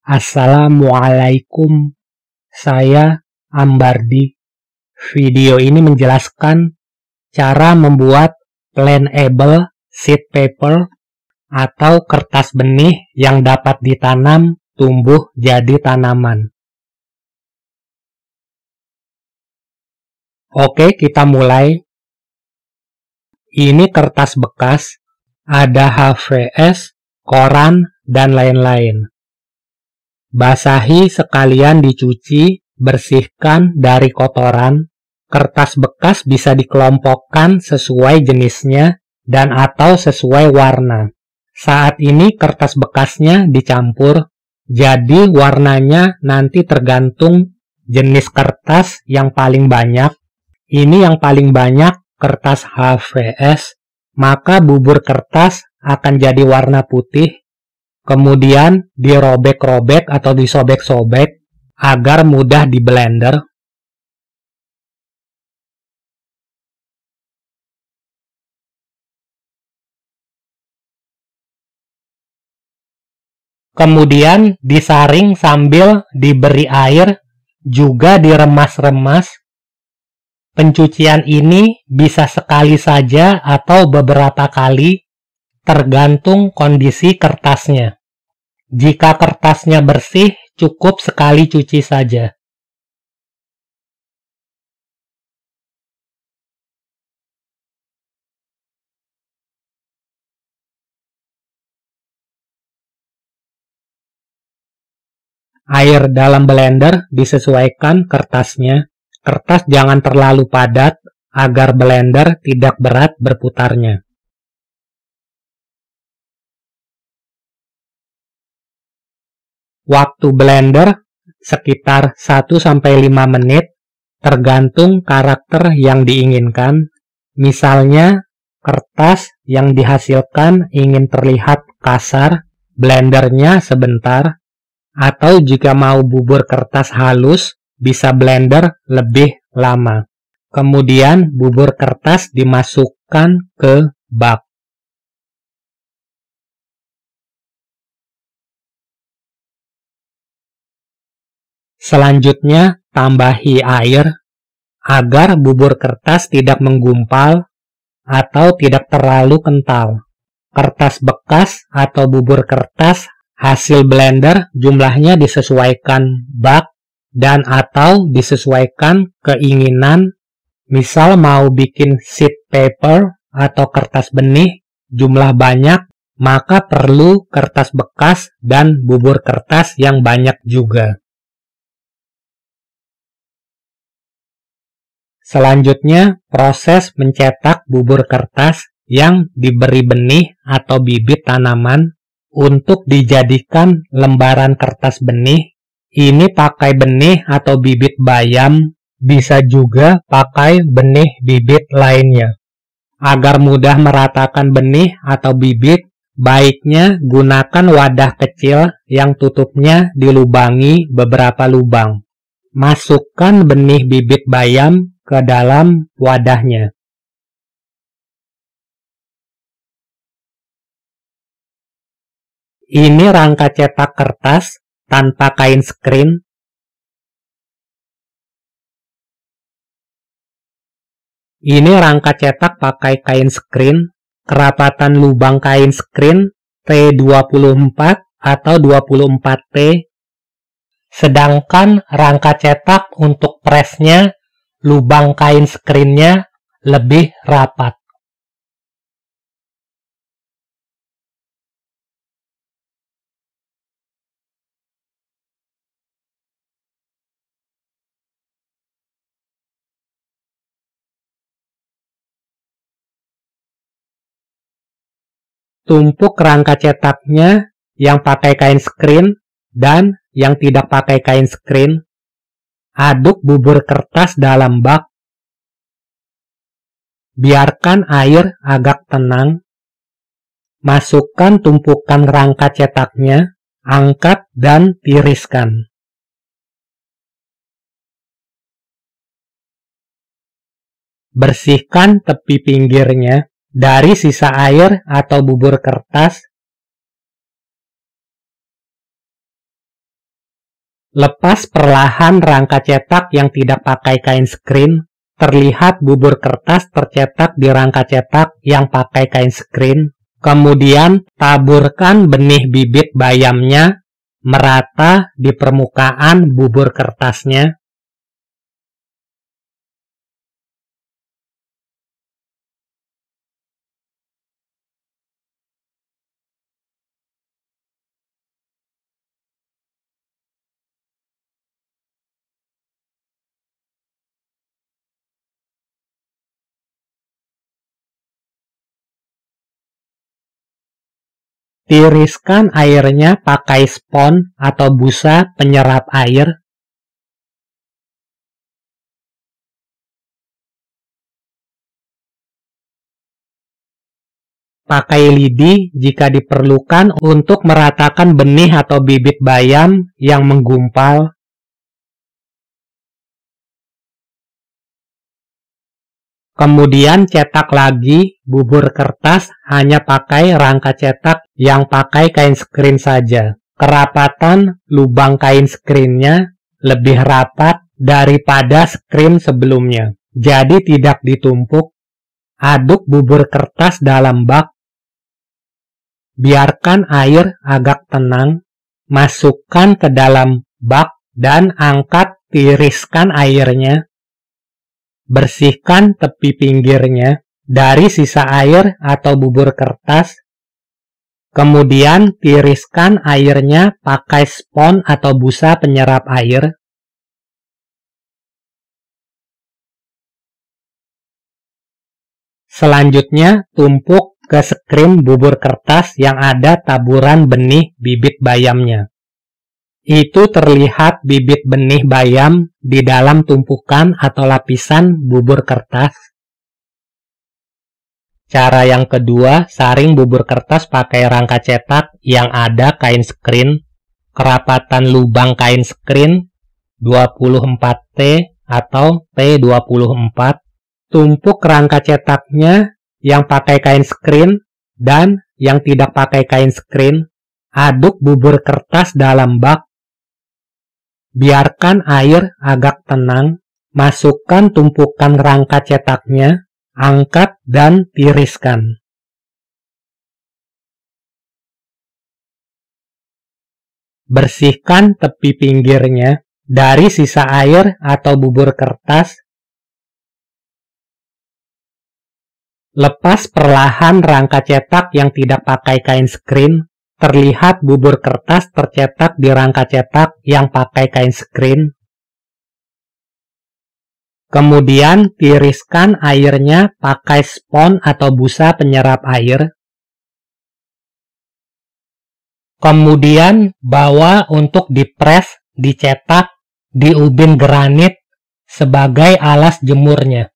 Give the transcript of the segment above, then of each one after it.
Assalamualaikum, saya Ambardi. Video ini menjelaskan cara membuat planeable sheet paper atau kertas benih yang dapat ditanam tumbuh jadi tanaman. Oke, kita mulai. Ini kertas bekas, ada HVS, koran, dan lain-lain. Basahi sekalian dicuci, bersihkan dari kotoran. Kertas bekas bisa dikelompokkan sesuai jenisnya dan atau sesuai warna. Saat ini kertas bekasnya dicampur, jadi warnanya nanti tergantung jenis kertas yang paling banyak. Ini yang paling banyak kertas HVS, maka bubur kertas akan jadi warna putih. Kemudian dirobek-robek atau disobek-sobek agar mudah di blender. Kemudian disaring sambil diberi air, juga diremas-remas. Pencucian ini bisa sekali saja atau beberapa kali, tergantung kondisi kertasnya. Jika kertasnya bersih, cukup sekali cuci saja. Air dalam blender disesuaikan kertasnya. Kertas jangan terlalu padat agar blender tidak berat berputarnya. Waktu blender sekitar 1-5 menit, tergantung karakter yang diinginkan. Misalnya, kertas yang dihasilkan ingin terlihat kasar, blendernya sebentar. Atau jika mau bubur kertas halus, bisa blender lebih lama. Kemudian bubur kertas dimasukkan ke bak. Selanjutnya, tambahi air agar bubur kertas tidak menggumpal atau tidak terlalu kental. Kertas bekas atau bubur kertas hasil blender jumlahnya disesuaikan bak dan atau disesuaikan keinginan. Misal mau bikin sheet paper atau kertas benih jumlah banyak, maka perlu kertas bekas dan bubur kertas yang banyak juga. Selanjutnya, proses mencetak bubur kertas yang diberi benih atau bibit tanaman untuk dijadikan lembaran kertas benih. Ini pakai benih atau bibit bayam, bisa juga pakai benih bibit lainnya. Agar mudah meratakan benih atau bibit, baiknya gunakan wadah kecil yang tutupnya dilubangi beberapa lubang. Masukkan benih bibit bayam ke dalam wadahnya. Ini rangka cetak kertas tanpa kain screen. Ini rangka cetak pakai kain screen. Kerapatan lubang kain screen T24 atau 24T. Sedangkan rangka cetak untuk presnya, lubang kain screen-nya lebih rapat. Tumpuk rangka cetaknya yang pakai kain screen dan yang tidak pakai kain screen. Aduk bubur kertas dalam bak. Biarkan air agak tenang. Masukkan tumpukan rangka cetaknya, angkat dan tiriskan. Bersihkan tepi pinggirnya dari sisa air atau bubur kertas. Lepas perlahan rangka cetak yang tidak pakai kain screen, terlihat bubur kertas tercetak di rangka cetak yang pakai kain screen. Kemudian taburkan benih bibit bayamnya merata di permukaan bubur kertasnya. Tiriskan airnya pakai spons atau busa penyerap air. Pakai lidi jika diperlukan untuk meratakan benih atau bibit bayam yang menggumpal. Kemudian cetak lagi bubur kertas hanya pakai rangka cetak yang pakai kain screen saja. Kerapatan lubang kain screen-nya lebih rapat daripada screen sebelumnya, jadi tidak ditumpuk. Aduk bubur kertas dalam bak. Biarkan air agak tenang. Masukkan ke dalam bak dan angkat, tiriskan airnya. Bersihkan tepi pinggirnya dari sisa air atau bubur kertas. Kemudian tiriskan airnya pakai spons atau busa penyerap air. Selanjutnya tumpuk ke screen bubur kertas yang ada taburan benih bibit bayamnya. Itu terlihat bibit benih bayam di dalam tumpukan atau lapisan bubur kertas. Cara yang kedua, saring bubur kertas pakai rangka cetak yang ada kain screen. Kerapatan lubang kain screen 24T atau T24. Tumpuk rangka cetaknya yang pakai kain screen dan yang tidak pakai kain screen. Aduk bubur kertas dalam bak. Biarkan air agak tenang. Masukkan tumpukan rangka cetaknya, angkat dan tiriskan. Bersihkan tepi pinggirnya dari sisa air atau bubur kertas. Lepas perlahan rangka cetak yang tidak pakai kain screen. Terlihat bubur kertas tercetak di rangka cetak yang pakai kain screen. Kemudian tiriskan airnya pakai spons atau busa penyerap air. Kemudian bawa untuk dipres, dicetak di ubin granit sebagai alas jemurnya.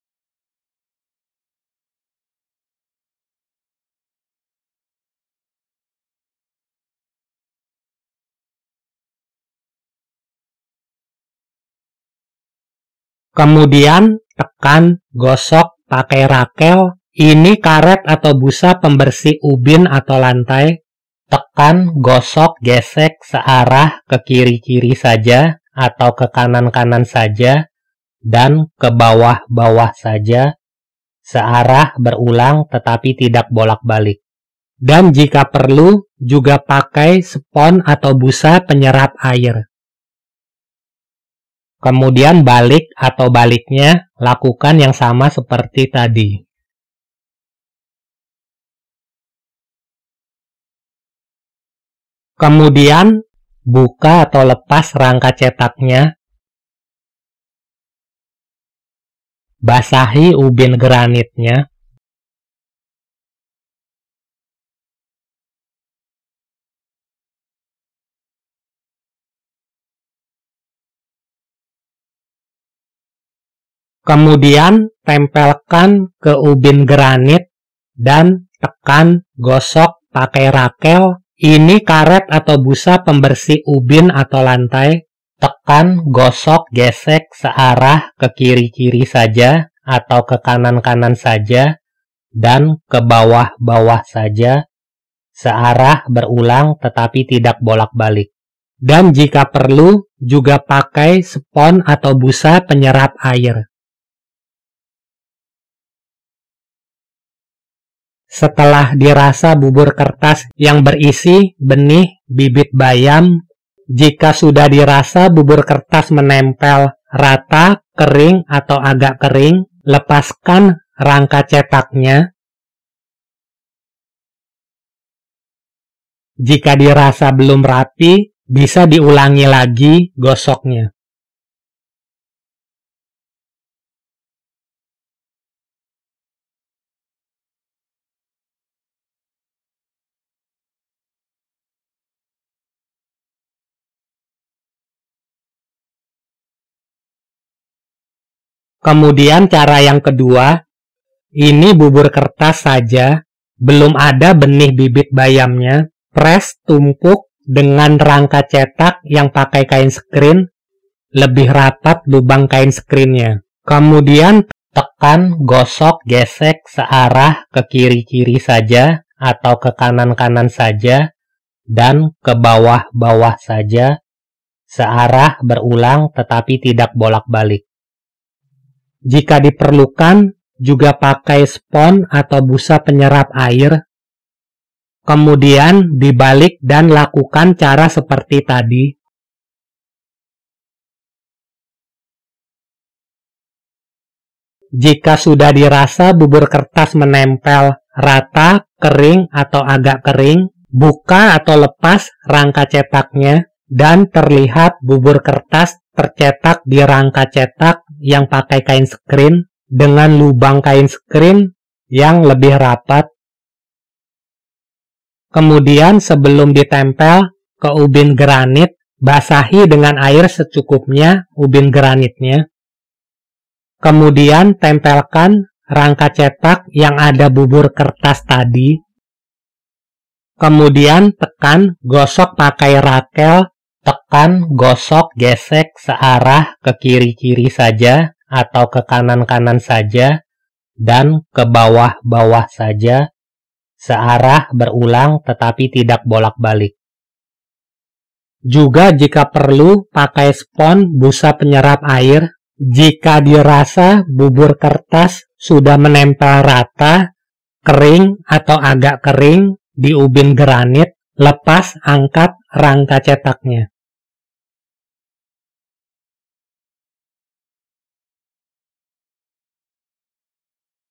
Kemudian tekan, gosok pakai rakel. Ini karet atau busa pembersih ubin atau lantai. Tekan, gosok, gesek searah ke kiri-kiri saja atau ke kanan-kanan saja dan ke bawah-bawah saja. Searah berulang tetapi tidak bolak-balik. Dan jika perlu juga pakai spons atau busa penyerap air. Kemudian balik atau baliknya, lakukan yang sama seperti tadi. Kemudian buka atau lepas rangka cetaknya. Basahi ubin granitnya. Kemudian tempelkan ke ubin granit dan tekan, gosok pakai rakel. Ini karet atau busa pembersih ubin atau lantai. Tekan, gosok, gesek searah ke kiri-kiri saja atau ke kanan-kanan saja dan ke bawah-bawah saja. Searah berulang tetapi tidak bolak-balik. Dan jika perlu, juga pakai spons atau busa penyerap air. Setelah dirasa bubur kertas yang berisi benih bibit bayam, jika sudah dirasa bubur kertas menempel rata, kering, atau agak kering, lepaskan rangka cetaknya. Jika dirasa belum rapi, bisa diulangi lagi gosoknya. Kemudian cara yang kedua, ini bubur kertas saja, belum ada benih bibit bayamnya. Pres tumpuk dengan rangka cetak yang pakai kain skrin, lebih rapat lubang kain skrinnya. Kemudian tekan, gosok, gesek searah ke kiri-kiri saja atau ke kanan-kanan saja dan ke bawah-bawah saja, searah berulang tetapi tidak bolak-balik. Jika diperlukan, juga pakai spons atau busa penyerap air. Kemudian dibalik dan lakukan cara seperti tadi. Jika sudah dirasa bubur kertas menempel rata, kering, atau agak kering, buka atau lepas rangka cetaknya dan terlihat bubur kertas tercetak di rangka cetak yang pakai kain skrin dengan lubang kain skrin yang lebih rapat. Kemudian sebelum ditempel ke ubin granit, basahi dengan air secukupnya ubin granitnya. Kemudian tempelkan rangka cetak yang ada bubur kertas tadi. Kemudian tekan, gosok pakai rakel, tekan, gosok, gesek searah ke kiri-kiri saja atau ke kanan-kanan saja dan ke bawah-bawah saja, searah berulang tetapi tidak bolak-balik. Juga jika perlu pakai spons busa penyerap air. Jika dirasa bubur kertas sudah menempel rata, kering, atau agak kering di ubin granit, lepas angkat rangka cetaknya.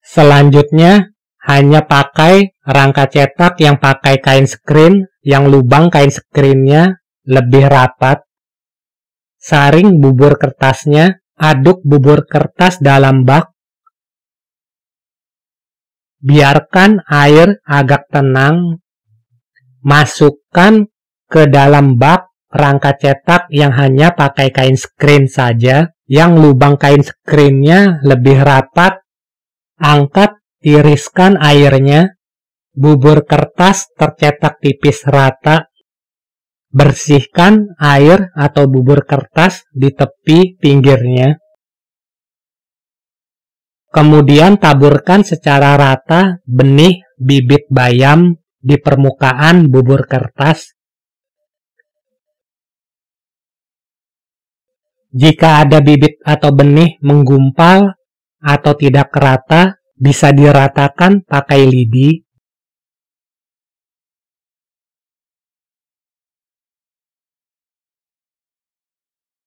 Selanjutnya, hanya pakai rangka cetak yang pakai kain skrin, yang lubang kain skrinnya lebih rapat. Saring bubur kertasnya, aduk bubur kertas dalam bak. Biarkan air agak tenang. Masukkan ke dalam bak rangka cetak yang hanya pakai kain skrin saja, yang lubang kain skrinnya lebih rapat. Angkat, tiriskan airnya. Bubur kertas tercetak tipis rata. Bersihkan air atau bubur kertas di tepi pinggirnya. Kemudian taburkan secara rata benih bibit bayam di permukaan bubur kertas. Jika ada bibit atau benih menggumpal atau tidak rata, bisa diratakan pakai lidi.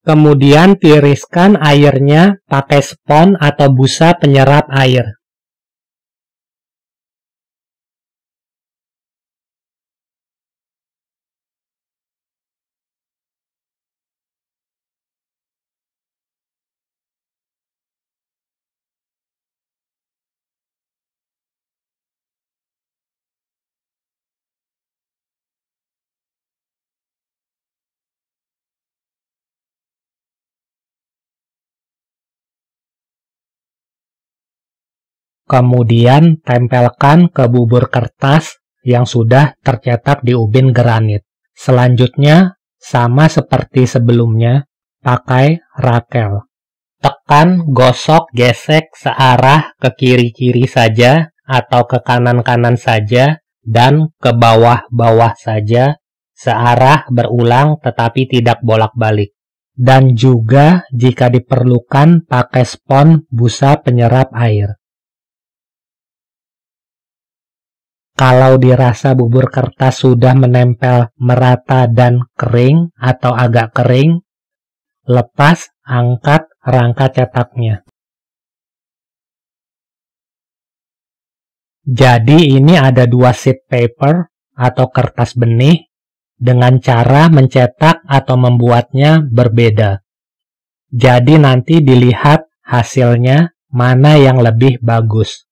Kemudian tiriskan airnya pakai spons atau busa penyerap air. Kemudian tempelkan ke bubur kertas yang sudah tercetak di ubin granit. Selanjutnya, sama seperti sebelumnya, pakai rakel. Tekan, gosok, gesek searah ke kiri-kiri saja atau ke kanan-kanan saja dan ke bawah-bawah saja, searah berulang tetapi tidak bolak-balik. Dan juga jika diperlukan pakai spons busa penyerap air. Kalau dirasa bubur kertas sudah menempel merata dan kering atau agak kering, lepas, angkat rangka cetaknya. Jadi ini ada 2 sheet paper atau kertas benih dengan cara mencetak atau membuatnya berbeda. Jadi nanti dilihat hasilnya mana yang lebih bagus.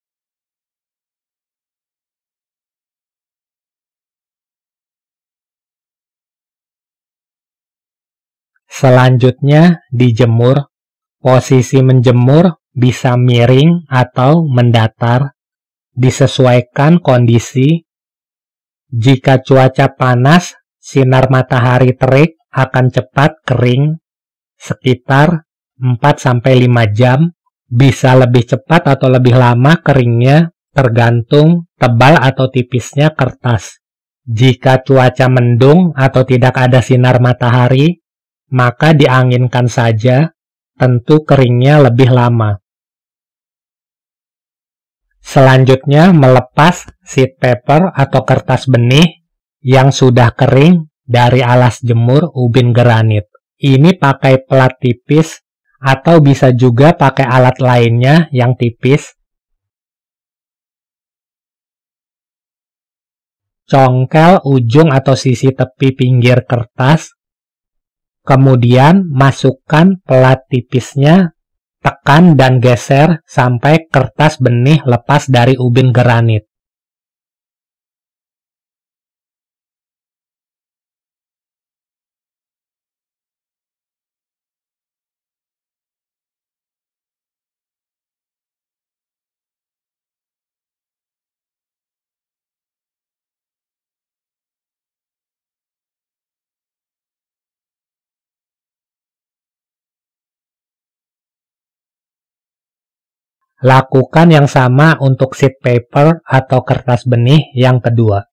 Selanjutnya dijemur. Posisi menjemur bisa miring atau mendatar, disesuaikan kondisi. Jika cuaca panas, sinar matahari terik akan cepat kering, sekitar 4-5 jam, bisa lebih cepat atau lebih lama keringnya, tergantung tebal atau tipisnya kertas. Jika cuaca mendung atau tidak ada sinar matahari, maka dianginkan saja, tentu keringnya lebih lama. Selanjutnya melepas sheet paper atau kertas benih yang sudah kering dari alas jemur ubin granit. Ini pakai plat tipis atau bisa juga pakai alat lainnya yang tipis. Congkel ujung atau sisi tepi pinggir kertas. Kemudian masukkan plat tipisnya, tekan dan geser sampai kertas benih lepas dari ubin granit. Lakukan yang sama untuk sheet paper atau kertas benih yang kedua.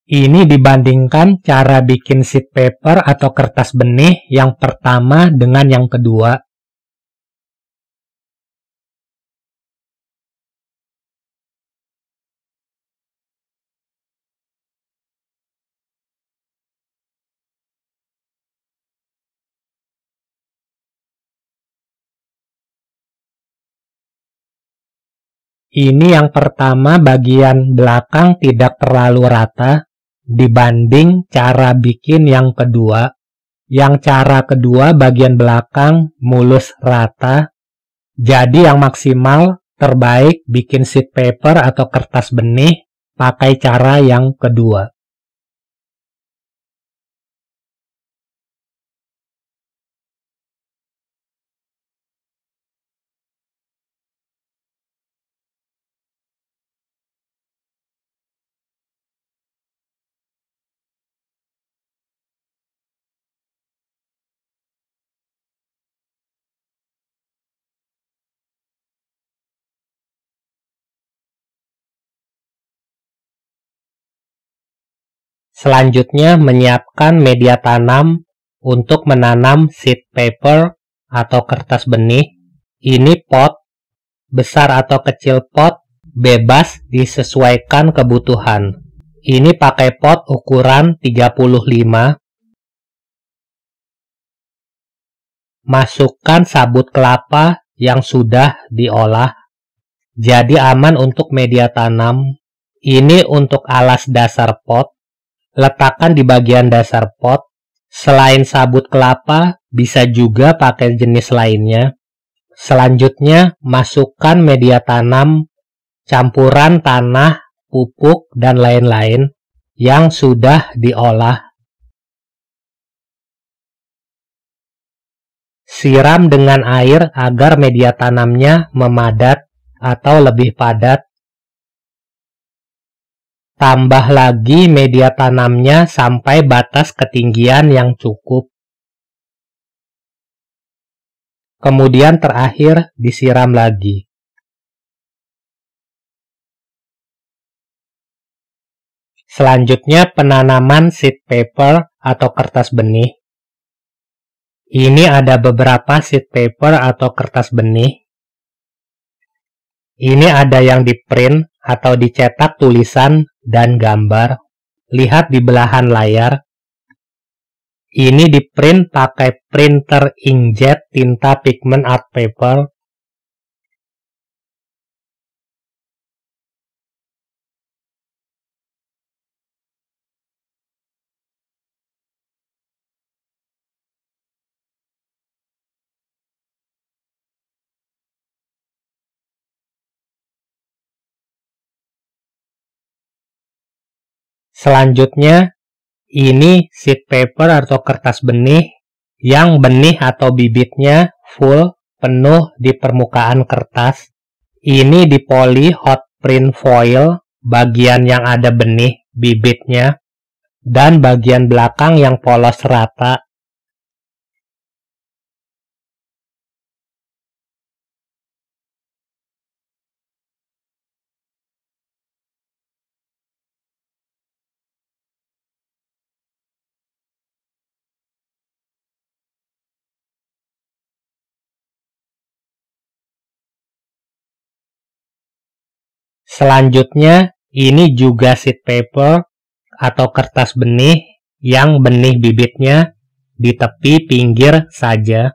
Ini dibandingkan cara bikin sheet paper atau kertas benih yang pertama dengan yang kedua. Ini yang pertama bagian belakang tidak terlalu rata dibanding cara bikin yang kedua. Yang cara kedua bagian belakang mulus rata. Jadi yang maksimal terbaik bikin sheet paper atau kertas benih pakai cara yang kedua. Selanjutnya menyiapkan media tanam untuk menanam sheet paper atau kertas benih. Ini pot, besar atau kecil pot, bebas disesuaikan kebutuhan. Ini pakai pot ukuran 35. Masukkan sabut kelapa yang sudah diolah. Jadi aman untuk media tanam. Ini untuk alas dasar pot. Letakkan di bagian dasar pot. Selain sabut kelapa, bisa juga pakai jenis lainnya. Selanjutnya, masukkan media tanam, campuran tanah, pupuk, dan lain-lain yang sudah diolah. Siram dengan air agar media tanamnya memadat atau lebih padat. Tambah lagi media tanamnya sampai batas ketinggian yang cukup. Kemudian terakhir disiram lagi. Selanjutnya penanaman seed paper atau kertas benih. Ini ada beberapa seed paper atau kertas benih. Ini ada yang di print atau dicetak tulisan dan gambar. Lihat di belahan layar. Ini di print pakai printer inkjet tinta pigment art paper. Selanjutnya, ini seed paper atau kertas benih yang benih atau bibitnya full penuh di permukaan kertas. Ini di poli hot print foil, bagian yang ada benih bibitnya, dan bagian belakang yang polos rata. Selanjutnya, ini juga seed paper atau kertas benih yang benih bibitnya di tepi pinggir saja.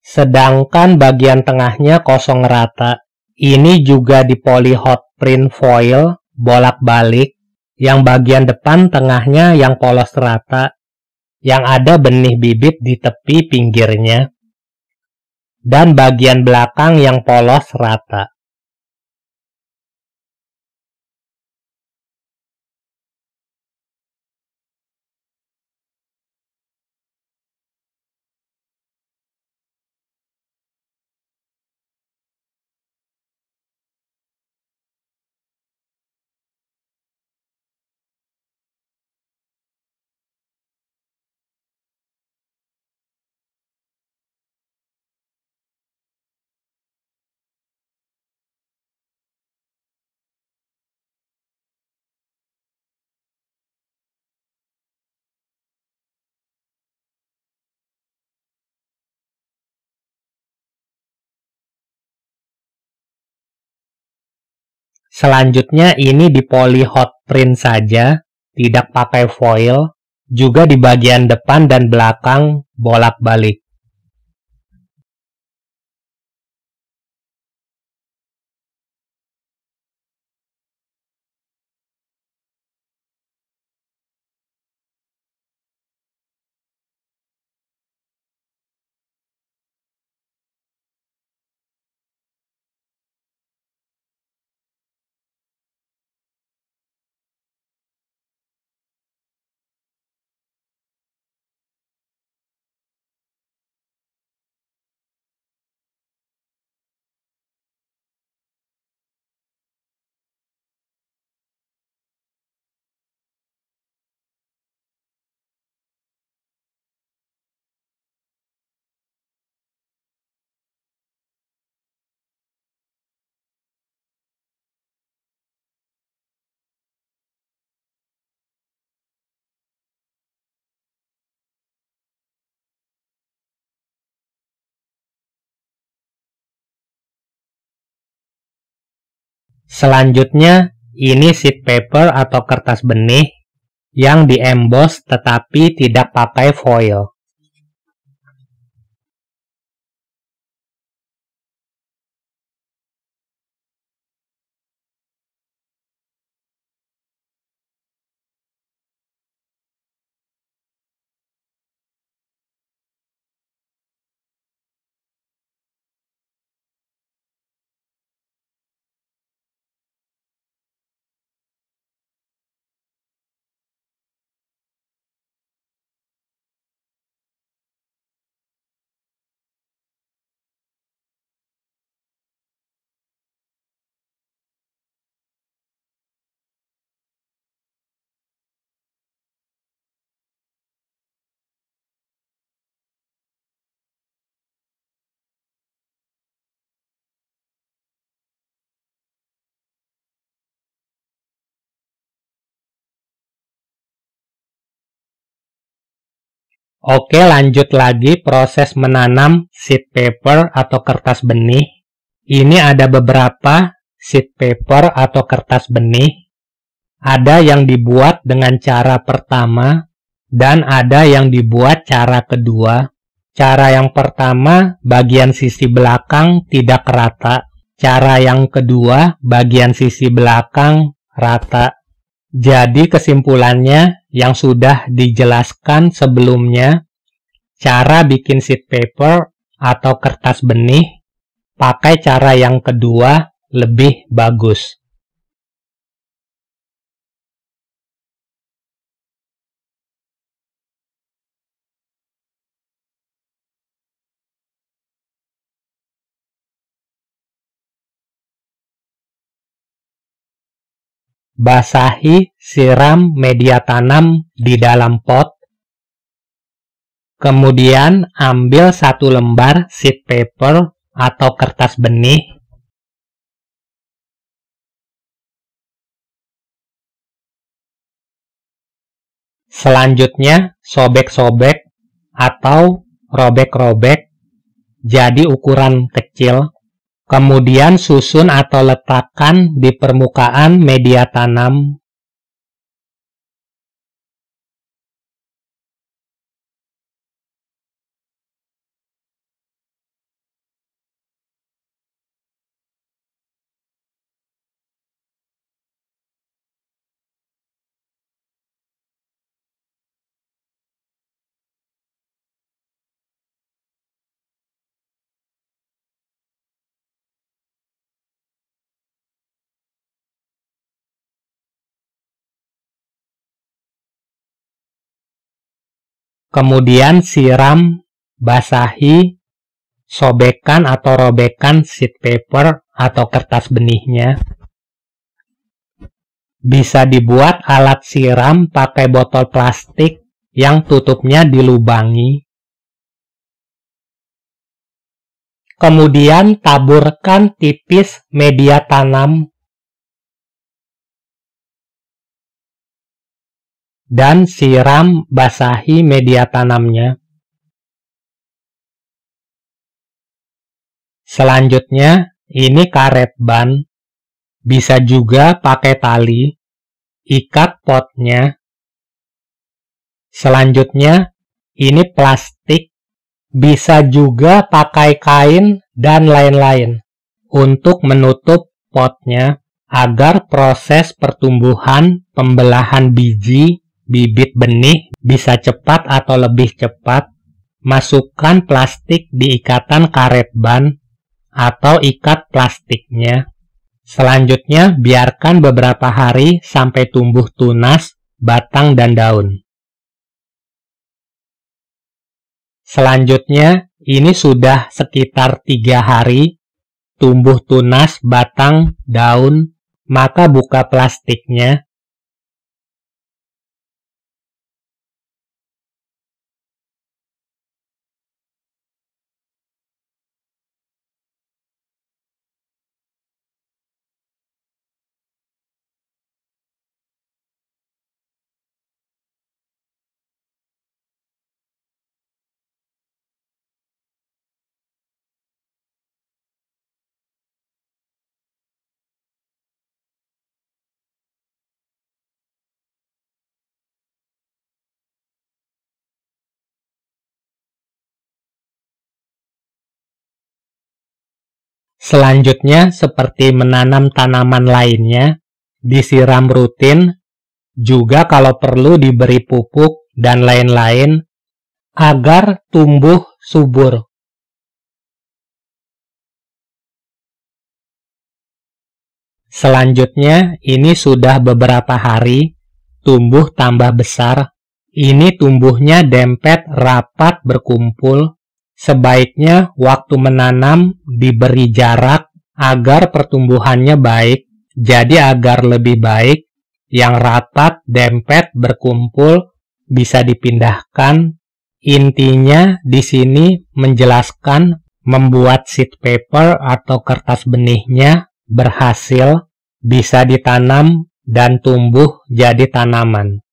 Sedangkan bagian tengahnya kosong rata. Ini juga di poli hot print foil bolak-balik, yang bagian depan tengahnya yang polos rata, yang ada benih bibit di tepi pinggirnya, dan bagian belakang yang polos rata. Selanjutnya ini di poli hot print saja, tidak pakai foil, juga di bagian depan dan belakang bolak-balik. Selanjutnya, ini sheet paper atau kertas benih yang di-emboss tetapi tidak pakai foil. Oke, lanjut lagi proses menanam seed paper atau kertas benih. Ini ada beberapa seed paper atau kertas benih. Ada yang dibuat dengan cara pertama dan ada yang dibuat cara kedua. Cara yang pertama, bagian sisi belakang tidak rata. Cara yang kedua, bagian sisi belakang rata. Jadi kesimpulannya yang sudah dijelaskan sebelumnya, cara bikin seed paper atau kertas benih, pakai cara yang kedua lebih bagus. Basahi, siram media tanam di dalam pot. Kemudian ambil 1 lembar seed paper atau kertas benih. Selanjutnya sobek-sobek atau robek-robek jadi ukuran kecil. Kemudian susun atau letakkan di permukaan media tanam. Kemudian siram, basahi, sobekan atau robekan seed paper atau kertas benihnya. Bisa dibuat alat siram pakai botol plastik yang tutupnya dilubangi. Kemudian taburkan tipis media tanam dan siram basahi media tanamnya. Selanjutnya, ini karet ban. Bisa juga pakai tali. Ikat potnya. Selanjutnya, ini plastik. Bisa juga pakai kain dan lain-lain untuk menutup potnya agar proses pertumbuhan pembelahan bibit benih bisa cepat atau lebih cepat. Masukkan plastik di ikatan karet ban atau ikat plastiknya. Selanjutnya, biarkan beberapa hari sampai tumbuh tunas, batang, dan daun. Selanjutnya, ini sudah sekitar 3 hari, tumbuh tunas, batang, daun, maka buka plastiknya. Selanjutnya, seperti menanam tanaman lainnya, disiram rutin, juga kalau perlu diberi pupuk dan lain-lain, agar tumbuh subur. Selanjutnya, ini sudah beberapa hari, tumbuh tambah besar. Ini tumbuhnya dempet rapat berkumpul. Sebaiknya waktu menanam diberi jarak agar pertumbuhannya baik. Jadi agar lebih baik, yang rapat dempet berkumpul bisa dipindahkan. Intinya di sini menjelaskan membuat seed paper atau kertas benihnya berhasil, bisa ditanam dan tumbuh jadi tanaman.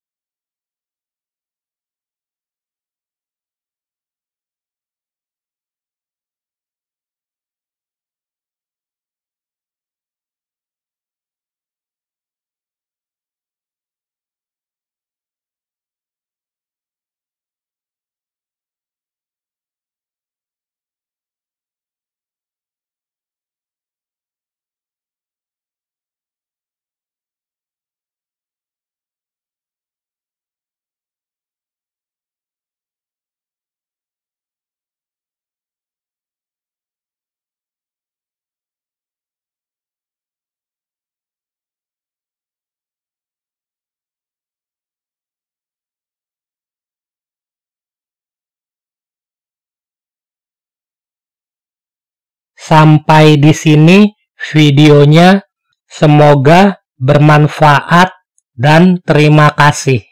Sampai di sini videonya. Semoga bermanfaat dan terima kasih.